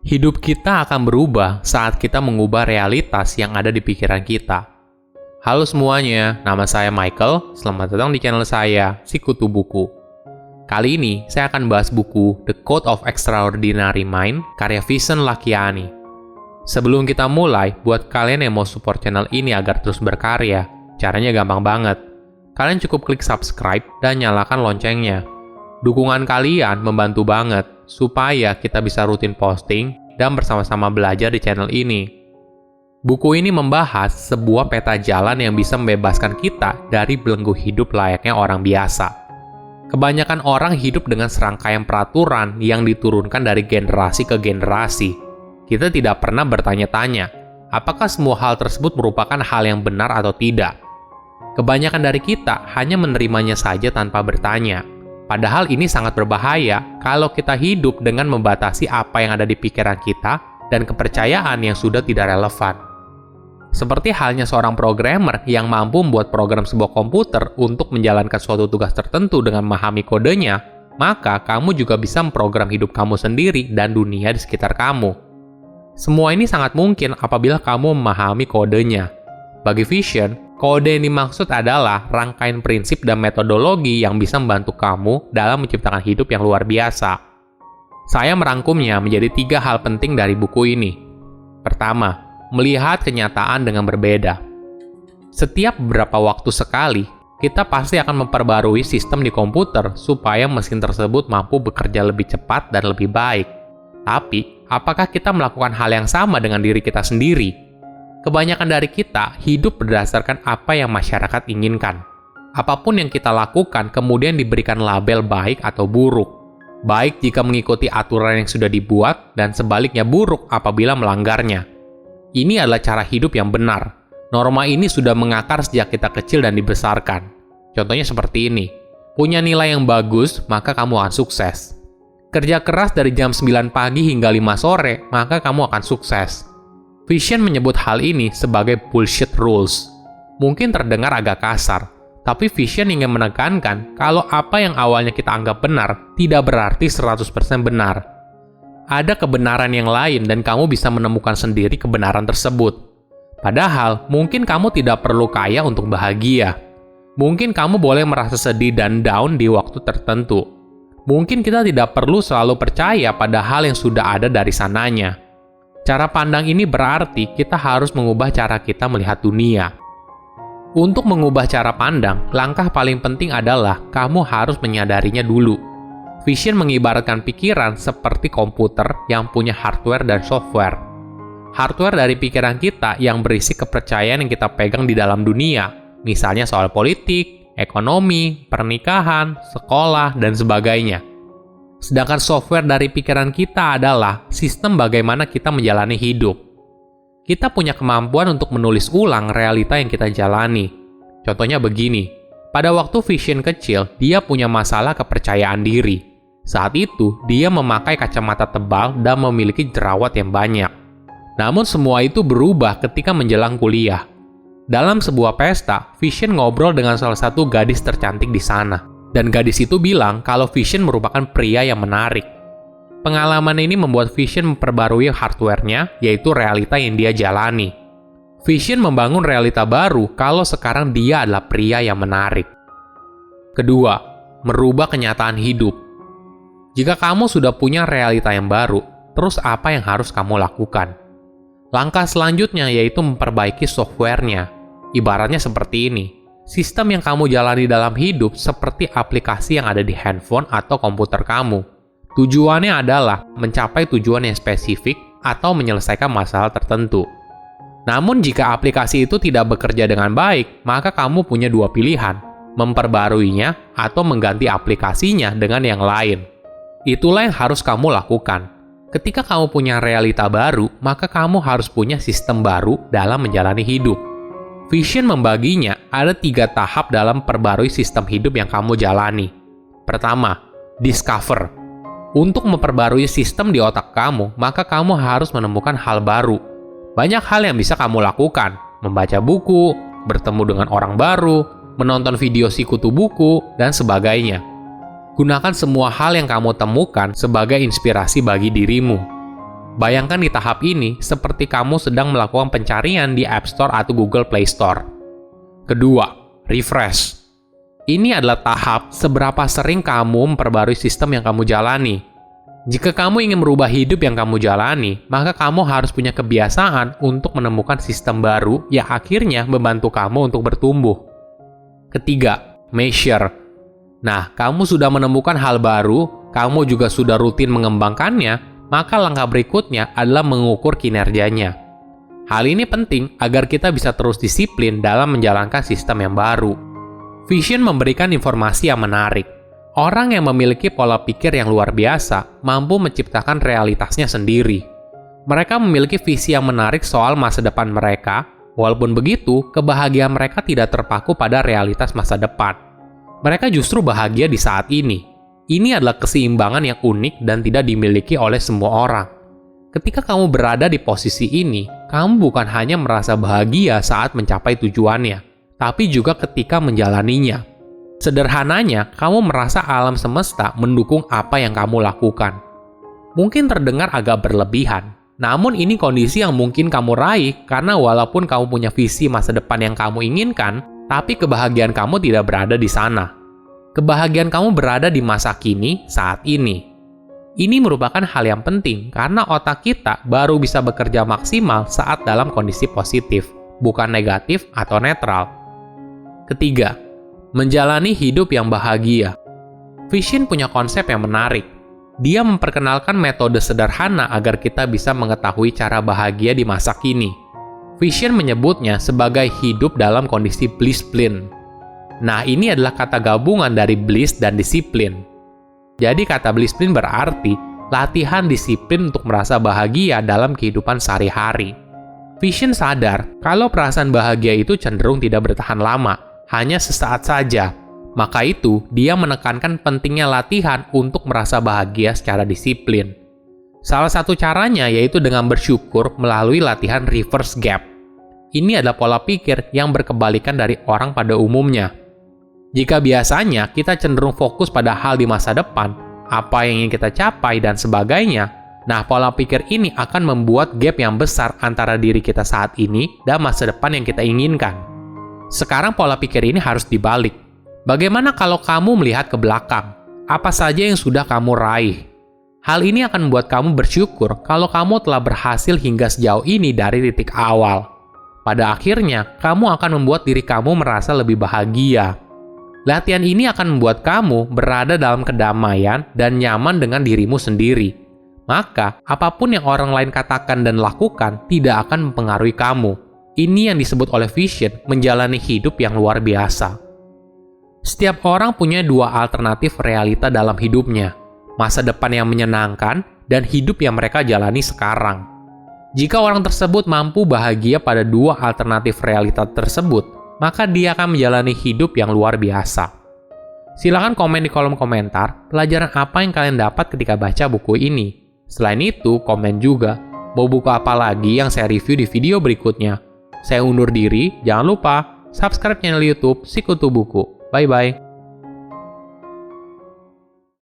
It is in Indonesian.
Hidup kita akan berubah saat kita mengubah realitas yang ada di pikiran kita. Halo semuanya, nama saya Michael. Selamat datang di channel saya, Sikutu Buku. Kali ini, saya akan bahas buku The Code of Extraordinary Mind, karya Vishen Lakhiani. Sebelum kita mulai, buat kalian yang mau support channel ini agar terus berkarya, caranya gampang banget. Kalian cukup klik subscribe dan nyalakan loncengnya. Dukungan kalian membantu banget supaya kita bisa rutin posting dan bersama-sama belajar di channel ini. Buku ini membahas sebuah peta jalan yang bisa membebaskan kita dari belenggu hidup layaknya orang biasa. Kebanyakan orang hidup dengan serangkaian peraturan yang diturunkan dari generasi ke generasi. Kita tidak pernah bertanya-tanya, apakah semua hal tersebut merupakan hal yang benar atau tidak. Kebanyakan dari kita hanya menerimanya saja tanpa bertanya. Padahal ini sangat berbahaya kalau kita hidup dengan membatasi apa yang ada di pikiran kita dan kepercayaan yang sudah tidak relevan. Seperti halnya seorang programmer yang mampu membuat program sebuah komputer untuk menjalankan suatu tugas tertentu dengan memahami kodenya, maka kamu juga bisa memprogram hidup kamu sendiri dan dunia di sekitar kamu. Semua ini sangat mungkin apabila kamu memahami kodenya. Bagi Vishen, kode yang dimaksud adalah rangkaian prinsip dan metodologi yang bisa membantu kamu dalam menciptakan hidup yang luar biasa. Saya merangkumnya menjadi 3 hal penting dari buku ini. Pertama, melihat kenyataan dengan berbeda. Setiap beberapa waktu sekali, kita pasti akan memperbarui sistem di komputer supaya mesin tersebut mampu bekerja lebih cepat dan lebih baik. Tapi, apakah kita melakukan hal yang sama dengan diri kita sendiri? Kebanyakan dari kita hidup berdasarkan apa yang masyarakat inginkan. Apapun yang kita lakukan kemudian diberikan label baik atau buruk. Baik jika mengikuti aturan yang sudah dibuat, dan sebaliknya buruk apabila melanggarnya. Ini adalah cara hidup yang benar. Norma ini sudah mengakar sejak kita kecil dan dibesarkan. Contohnya seperti ini. Punya nilai yang bagus, maka kamu akan sukses. Kerja keras dari jam 9 pagi hingga 5 sore, maka kamu akan sukses. Vishen menyebut hal ini sebagai bullshit rules. Mungkin terdengar agak kasar, tapi Vishen ingin menekankan kalau apa yang awalnya kita anggap benar tidak berarti 100% benar. Ada kebenaran yang lain dan kamu bisa menemukan sendiri kebenaran tersebut. Padahal, mungkin kamu tidak perlu kaya untuk bahagia. Mungkin kamu boleh merasa sedih dan down di waktu tertentu. Mungkin kita tidak perlu selalu percaya pada hal yang sudah ada dari sananya. Cara pandang ini berarti kita harus mengubah cara kita melihat dunia. Untuk mengubah cara pandang, langkah paling penting adalah kamu harus menyadarinya dulu. Vishen mengibaratkan pikiran seperti komputer yang punya hardware dan software. Hardware dari pikiran kita yang berisi kepercayaan yang kita pegang di dalam dunia, misalnya soal politik, ekonomi, pernikahan, sekolah, dan sebagainya. Sedangkan software dari pikiran kita adalah sistem bagaimana kita menjalani hidup. Kita punya kemampuan untuk menulis ulang realita yang kita jalani. Contohnya begini, pada waktu Vishen kecil, dia punya masalah kepercayaan diri. Saat itu, dia memakai kacamata tebal dan memiliki jerawat yang banyak. Namun semua itu berubah ketika menjelang kuliah. Dalam sebuah pesta, Vishen ngobrol dengan salah satu gadis tercantik di sana. Dan gadis itu bilang kalau Vishen merupakan pria yang menarik. Pengalaman ini membuat Vishen memperbarui hardware-nya, yaitu realita yang dia jalani. Vishen membangun realita baru kalau sekarang dia adalah pria yang menarik. Kedua, merubah kenyataan hidup. Jika kamu sudah punya realita yang baru, terus apa yang harus kamu lakukan? Langkah selanjutnya yaitu memperbaiki software-nya. Ibaratnya seperti ini. Sistem yang kamu jalani dalam hidup seperti aplikasi yang ada di handphone atau komputer kamu. Tujuannya adalah mencapai tujuan yang spesifik atau menyelesaikan masalah tertentu. Namun jika aplikasi itu tidak bekerja dengan baik, maka kamu punya 2 pilihan, memperbaruinya atau mengganti aplikasinya dengan yang lain. Itulah yang harus kamu lakukan. Ketika kamu punya realita baru, maka kamu harus punya sistem baru dalam menjalani hidup. Vishen membaginya ada 3 tahap dalam perbarui sistem hidup yang kamu jalani. Pertama, discover. Untuk memperbarui sistem di otak kamu, maka kamu harus menemukan hal baru. Banyak hal yang bisa kamu lakukan, membaca buku, bertemu dengan orang baru, menonton video Sikutu Buku, dan sebagainya. Gunakan semua hal yang kamu temukan sebagai inspirasi bagi dirimu. Bayangkan di tahap ini seperti kamu sedang melakukan pencarian di App Store atau Google Play Store. Kedua, refresh. Ini adalah tahap seberapa sering kamu memperbarui sistem yang kamu jalani. Jika kamu ingin merubah hidup yang kamu jalani, maka kamu harus punya kebiasaan untuk menemukan sistem baru yang akhirnya membantu kamu untuk bertumbuh. Ketiga, measure. Nah, kamu sudah menemukan hal baru, kamu juga sudah rutin mengembangkannya, maka langkah berikutnya adalah mengukur kinerjanya. Hal ini penting agar kita bisa terus disiplin dalam menjalankan sistem yang baru. Vision memberikan informasi yang menarik. Orang yang memiliki pola pikir yang luar biasa mampu menciptakan realitasnya sendiri. Mereka memiliki visi yang menarik soal masa depan mereka, walaupun begitu, kebahagiaan mereka tidak terpaku pada realitas masa depan. Mereka justru bahagia di saat ini. Ini adalah keseimbangan yang unik dan tidak dimiliki oleh semua orang. Ketika kamu berada di posisi ini, kamu bukan hanya merasa bahagia saat mencapai tujuannya, tapi juga ketika menjalaninya. Sederhananya, kamu merasa alam semesta mendukung apa yang kamu lakukan. Mungkin terdengar agak berlebihan, namun ini kondisi yang mungkin kamu raih karena walaupun kamu punya visi masa depan yang kamu inginkan, tapi kebahagiaan kamu tidak berada di sana. Kebahagiaan kamu berada di masa kini saat ini. Ini merupakan hal yang penting karena otak kita baru bisa bekerja maksimal saat dalam kondisi positif, bukan negatif atau netral. Ketiga, menjalani hidup yang bahagia. Vision punya konsep yang menarik. Dia memperkenalkan metode sederhana agar kita bisa mengetahui cara bahagia di masa kini. Vision menyebutnya sebagai hidup dalam kondisi blissplin. Nah, ini adalah kata gabungan dari bliss dan disiplin. Jadi kata blissplin berarti latihan disiplin untuk merasa bahagia dalam kehidupan sehari-hari. Vision sadar kalau perasaan bahagia itu cenderung tidak bertahan lama, hanya sesaat saja. Maka itu, dia menekankan pentingnya latihan untuk merasa bahagia secara disiplin. Salah satu caranya yaitu dengan bersyukur melalui latihan reverse gap. Ini adalah pola pikir yang berkebalikan dari orang pada umumnya. Jika biasanya kita cenderung fokus pada hal di masa depan, apa yang ingin kita capai dan sebagainya, nah pola pikir ini akan membuat gap yang besar antara diri kita saat ini dan masa depan yang kita inginkan. Sekarang pola pikir ini harus dibalik. Bagaimana kalau kamu melihat ke belakang? Apa saja yang sudah kamu raih? Hal ini akan membuat kamu bersyukur kalau kamu telah berhasil hingga sejauh ini dari titik awal. Pada akhirnya, kamu akan membuat diri kamu merasa lebih bahagia. Latihan ini akan membuat kamu berada dalam kedamaian dan nyaman dengan dirimu sendiri. Maka, apapun yang orang lain katakan dan lakukan tidak akan mempengaruhi kamu. Ini yang disebut oleh Vision menjalani hidup yang luar biasa. Setiap orang punya dua alternatif realita dalam hidupnya. Masa depan yang menyenangkan dan hidup yang mereka jalani sekarang. Jika orang tersebut mampu bahagia pada dua alternatif realita tersebut, maka dia akan menjalani hidup yang luar biasa. Silahkan komen di kolom komentar pelajaran apa yang kalian dapat ketika baca buku ini. Selain itu, komen juga mau buku apa lagi yang saya review di video berikutnya. Saya undur diri, jangan lupa subscribe channel YouTube Sikutu Buku. Bye-bye.